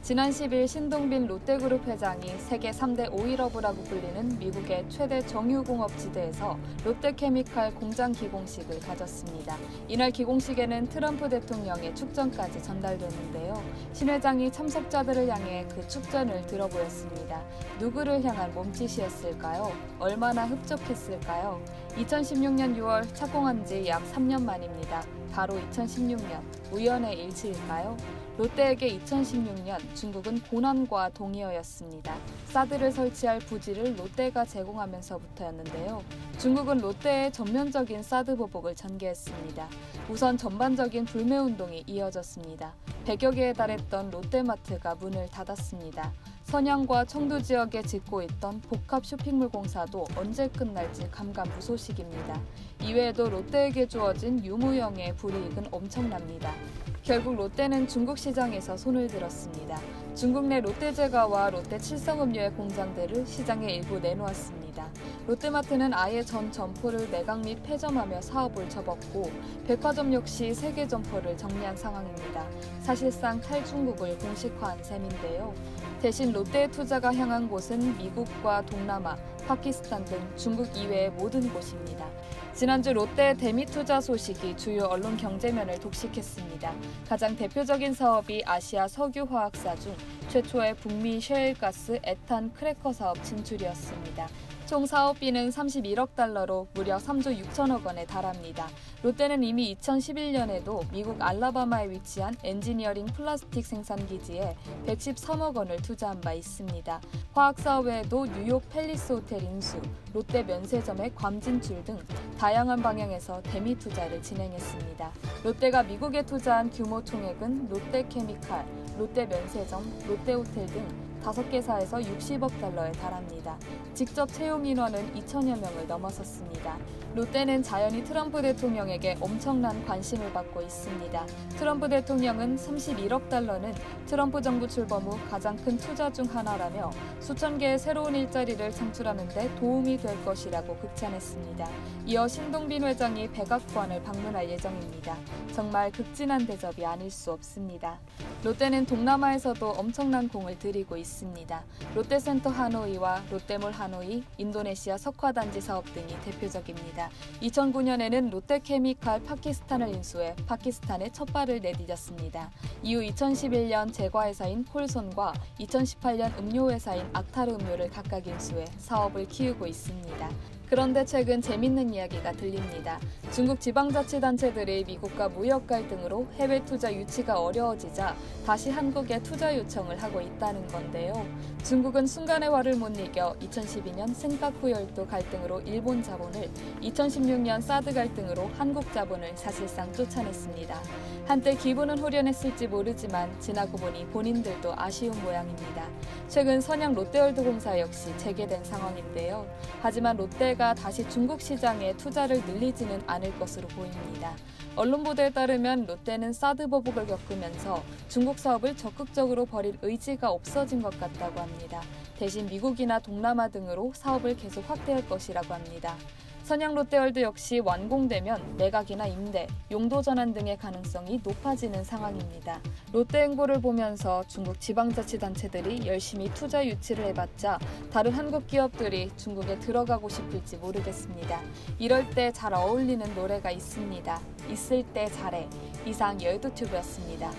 지난 10일 신동빈 롯데그룹 회장이 세계 3대 오일허브라고 불리는 미국의 최대 정유공업지대에서 롯데케미칼 공장 기공식을 가졌습니다. 이날 기공식에는 트럼프 대통령의 축전까지 전달됐는데요. 신 회장이 참석자들을 향해 그 축전을 들어보였습니다. 누구를 향한 몸짓이었을까요? 얼마나 흡족했을까요? 2016년 6월 착공한 지 약 3년 만입니다. 바로 2016년 우연의 일치일까요? 롯데에게 2016년 중국은 고난과 동의어였습니다. 사드를 설치할 부지를 롯데가 제공하면서부터였는데요. 중국은 롯데에 전면적인 사드 보복을 전개했습니다. 우선 전반적인 불매운동이 이어졌습니다. 100여 개에 달했던 롯데마트가 문을 닫았습니다. 선양과 청도 지역에 짓고 있던 복합 쇼핑몰 공사도 언제 끝날지 감감무소식입니다. 이외에도 롯데에게 주어진 유무형의 불이익은 엄청납니다. 결국 롯데는 중국 시장에서 손을 들었습니다. 중국 내 롯데제과와 롯데 칠성음료의 공장들을 시장에 일부 내놓았습니다. 롯데마트는 아예 전 점포를 매각 및 폐점하며 사업을 접었고 백화점 역시 3개 점포를 정리한 상황입니다. 사실상 탈중국을 공식화한 셈인데요. 대신 롯데의 투자가 향한 곳은 미국과 동남아, 파키스탄 등 중국 이외의 모든 곳입니다. 지난주 롯데의 대미 투자 소식이 주요 언론 경제면을 독식했습니다. 가장 대표적인 사업이 아시아 석유화학사 중 최초의 북미 셰일가스 에탄 크래커 사업 진출이었습니다. 총 사업비는 31억 달러로 무려 3조 6천억 원에 달합니다. 롯데는 이미 2011년에도 미국 알라바마에 위치한 엔지니어링 플라스틱 생산 기지에 113억 원을 투자한 바 있습니다. 화학사업 외에도 뉴욕 팰리스 호텔 인수, 롯데 면세점의 괌 진출 등 다양한 방향에서 대미 투자를 진행했습니다. 롯데가 미국에 투자한 규모 총액은 롯데케미칼, 롯데 면세점, 롯데호텔 등 5개사에서 60억 달러에 달합니다. 직접 채용 인원은 2천여 명을 넘어섰습니다. 롯데는 자연히 트럼프 대통령에게 엄청난 관심을 받고 있습니다. 트럼프 대통령은 31억 달러는 트럼프 정부 출범 후 가장 큰 투자 중 하나라며 수천 개의 새로운 일자리를 창출하는 데 도움이 될 것이라고 극찬했습니다. 이어 신동빈 회장이 백악관을 방문할 예정입니다. 정말 극진한 대접이 아닐 수 없습니다. 롯데는 동남아에서도 엄청난 공을 들이고 있습니다. 롯데센터 하노이와 롯데몰 하노이, 인도네시아 석화단지 사업 등이 대표적입니다. 2009년에는 롯데케미칼 파키스탄을 인수해 파키스탄에 첫 발을 내디뎠습니다. 이후 2011년 제과회사인 콜손과 2018년 음료회사인 악타르 음료를 각각 인수해 사업을 키우고 있습니다. 그런데 최근 재밌는 이야기가 들립니다. 중국 지방자치단체들이 미국과 무역 갈등으로 해외 투자 유치가 어려워지자 다시 한국에 투자 요청을 하고 있다는 건데요. 중국은 순간의 화를 못 이겨 2012년 센카쿠 열도 갈등으로 일본 자본을, 2016년 사드 갈등으로 한국 자본을 사실상 쫓아냈습니다. 한때 기분은 후련했을지 모르지만 지나고 보니 본인들도 아쉬운 모양입니다. 최근 선양 롯데월드공사 역시 재개된 상황인데요. 하지만 롯데가 다시 중국 시장에 투자를 늘리지는 않을 것으로 보입니다. 언론 보도에 따르면 롯데는 사드 보복을 겪으면서 중국 사업을 적극적으로 벌일 의지가 없어진 것 같다고 합니다. 대신 미국이나 동남아 등으로 사업을 계속 확대할 것이라고 합니다. 선양 롯데월드 역시 완공되면 매각이나 임대, 용도 전환 등의 가능성이 높아지는 상황입니다. 롯데 행보를 보면서 중국 지방자치단체들이 열심히 투자 유치를 해봤자 다른 한국 기업들이 중국에 들어가고 싶을지 모르겠습니다. 이럴 때 잘 어울리는 노래가 있습니다. 있을 때 잘해. 이상 여의도튜브였습니다.